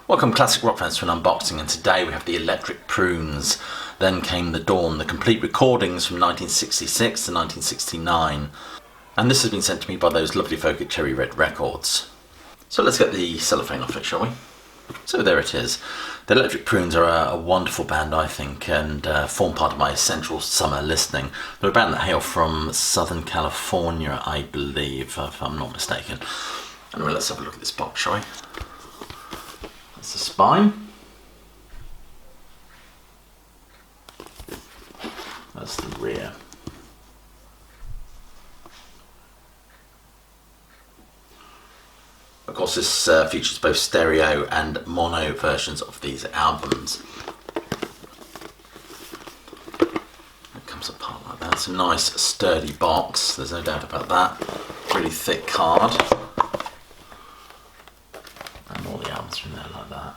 Welcome classic rock fans to an unboxing, and today we have the Electric Prunes, Then Came the Dawn, the complete recordings from 1966 to 1969. And this has been sent to me by those lovely folk at Cherry Red Records. So let's get the cellophane off it, shall we? So there it is. The Electric Prunes are a wonderful band, I think, and form part of my essential summer listening. They're a band that hail from Southern California, I believe, if I'm not mistaken. Anyway, let's have a look at this box, shall we? That's the spine. That's the rear. Of course, this features both stereo and mono versions of these albums. It comes apart like that. It's a nice sturdy box, there's no doubt about that. Really thick card. And all the albums from there like that.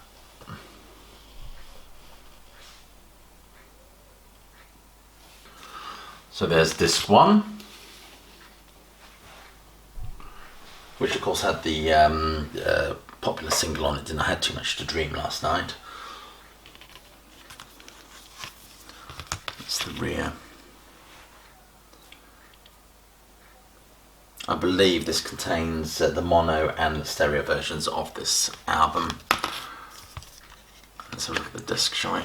So there's disc 1, which of course had the popular single on it, and I Had Too Much to Dream last night. That's the rear. I believe this contains the mono and the stereo versions of this album. Let's have a look at the disc, shall we?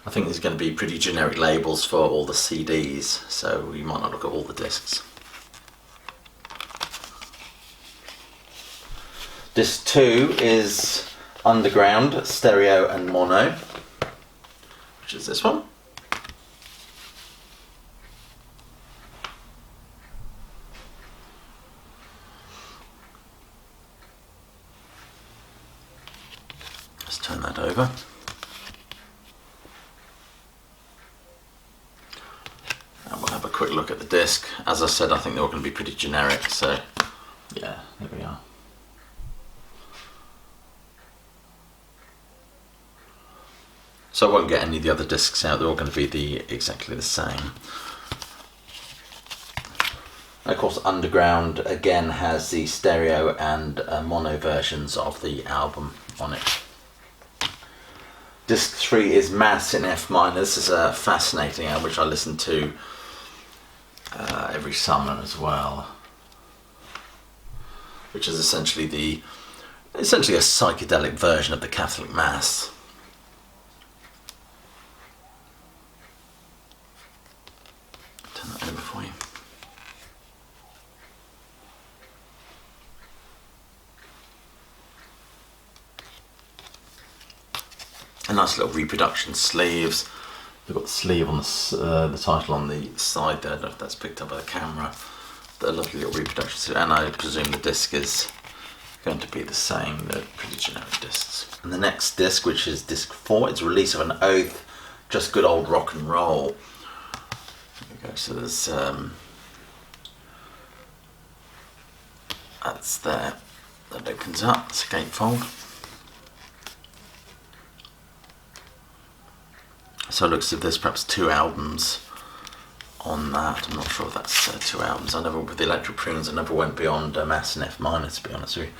I think there's going to be pretty generic labels for all the CDs, so we might not look at all the discs. Disc 2 is Underground, stereo and mono, which is this one. Let's turn that over. And we'll have a quick look at the disc. As I said, I think they're all going to be pretty generic, so yeah, there we are. So I won't get any of the other discs out, they're all going to be exactly the same. And of course, Underground again has the stereo and mono versions of the album on it. Disc 3 is Mass in F minor. This is a fascinating album which I listen to every summer as well, which is essentially a psychedelic version of the Catholic Mass. Turn that over for you. A nice little reproduction sleeves. They've got the sleeve on the title on the side there. I don't know if that's picked up by the camera. They're a lovely little reproduction sleeve, and I presume the disc is going to be the same. They're pretty generic discs. And the next disc, which is disc 4, it's Release of an Oath, Just Good Old Rock and Roll. There we go. So there's that's there. That opens up. It's a gatefold. So it looks as if there's perhaps 2 albums on that. I'm not sure if that's 2 albums. I never, with the Electric Prunes, I never went beyond Mass and F minor, to be honest with you.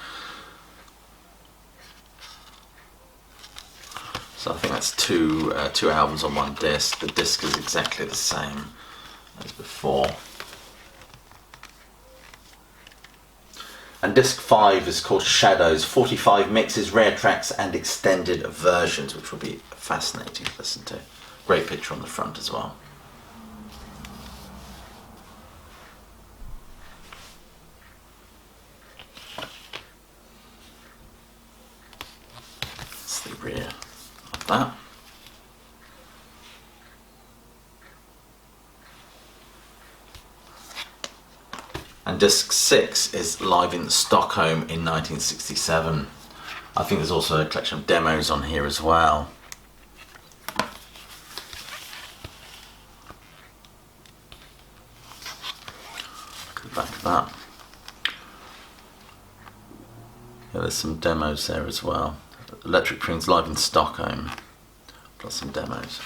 So I think that's two albums on one disc. The disc is exactly the same as before. And disc 5 is called Shadows, 45 mixes, rare tracks and extended versions, which will be fascinating to listen to. Great picture on the front as well. That's the rear of that. And disc 6 is Live in Stockholm in 1967. I think there's also a collection of demos on here as well. Look at the back of that. Yeah, there's some demos there as well. Electric Prunes Live in Stockholm, plus some demos.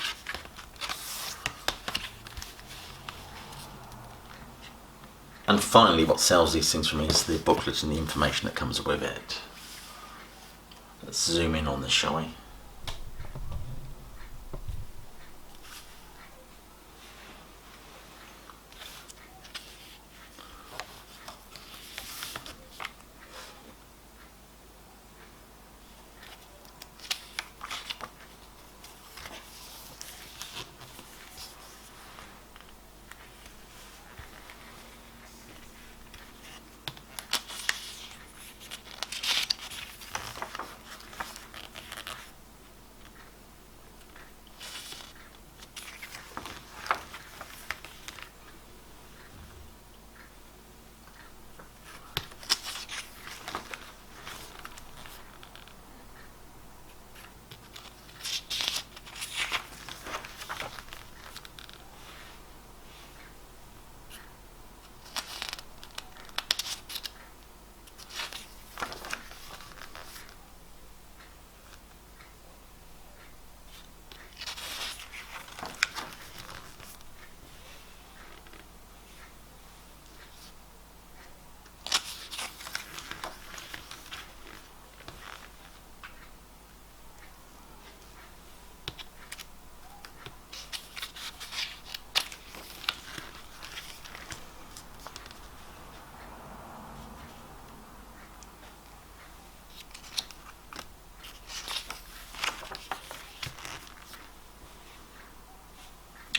And finally, what sells these things for me is the booklet and the information that comes with it. Let's zoom in on this, shall we?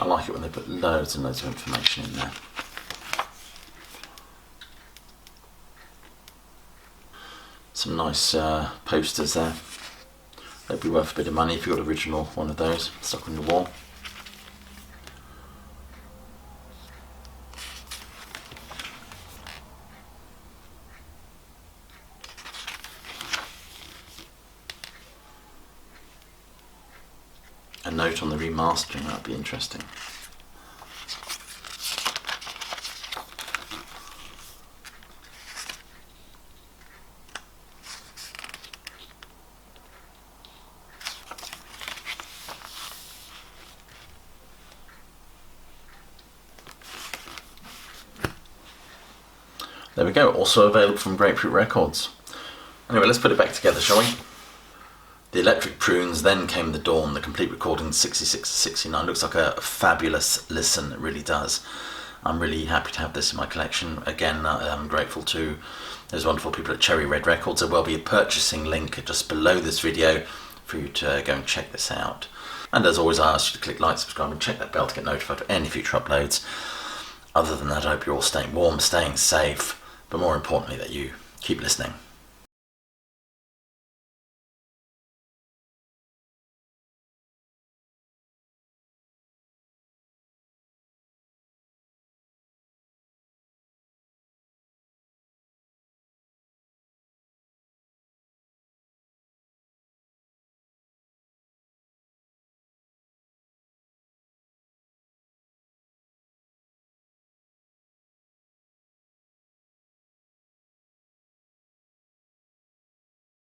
I like it when they put loads and loads of information in there. Some nice posters there. They'd be worth a bit of money if you got original one of those stuck on the wall. A note on the remastering, that'd be interesting. There we go, also available from Grapefruit Records. Anyway, let's put it back together, shall we? The Electric Prunes, Then Came the Dawn, the complete recording 66-69. Looks like a fabulous listen, it really does. I'm really happy to have this in my collection. Again, I'm grateful to those wonderful people at Cherry Red Records. There will be a purchasing link just below this video for you to go and check this out. And as always, I ask you to click like, subscribe and check that bell to get notified of any future uploads. Other than that, I hope you're all staying warm, staying safe, but more importantly that you keep listening.